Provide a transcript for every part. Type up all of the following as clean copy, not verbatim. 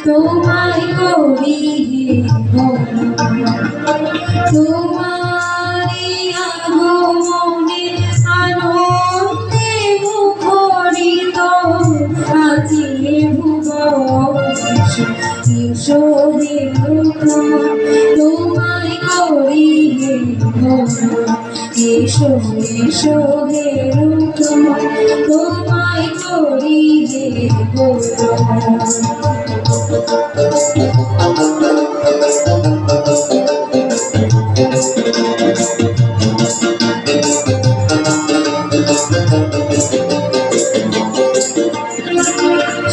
তোমায় করি তোমারি আগমনে আনন্দে মুখরিত আজি ভুবন এসো তোমায় করি এসো এসো তোমায় করি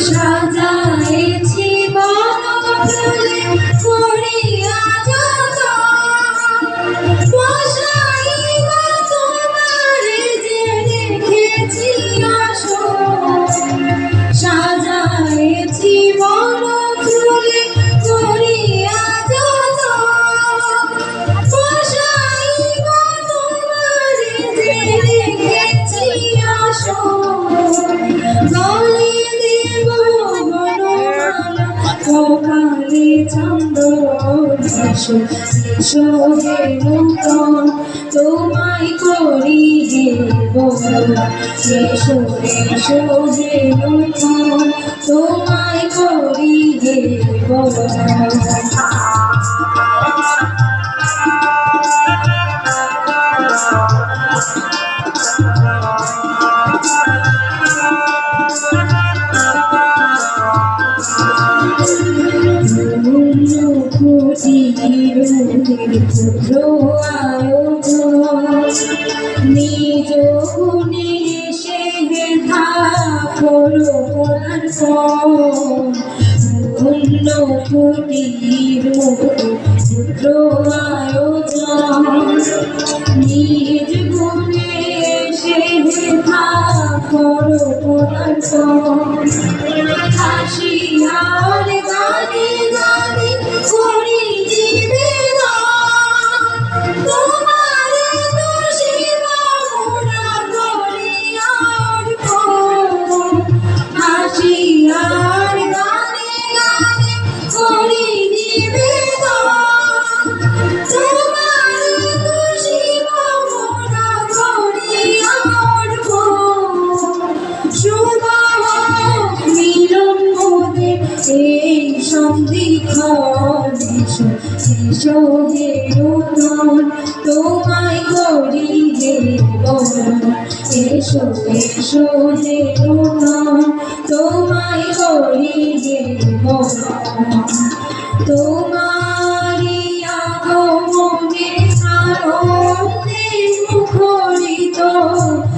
সাজাইছি বনফুলে করিয়া যতন বসাইব তোমারে যে রেখেছি আসন সাজাইছি বনফুলে করিয়া যতন বসাইব তোমারে যে রেখেছি আসন সকালে চন্দন এসো এসো হে নূতন তোমায় করি এসো এসো হে নূতন তোমায় করি নিজ গুণে সে দেখা করো অন্য কুটির পুত্র আয়োজন নিজ গুণে সে দেখা করো হাসিয়ার গানে গানে করি এই সন্ধিক্ষণ এসো হে নূতন তোমায় করি এসো এসো হে নূতন তোমায় করি তোমারি আগমনে আনন্দে মুখরিত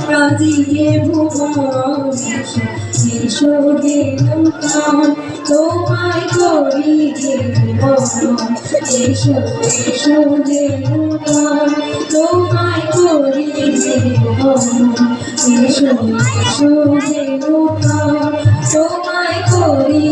রাজিয়ে ভুবন এসো হে নূতন তোমায় করি এসো এসো হে নূতন তোমায় করি এসো এসো হে নূতন তোমায় করি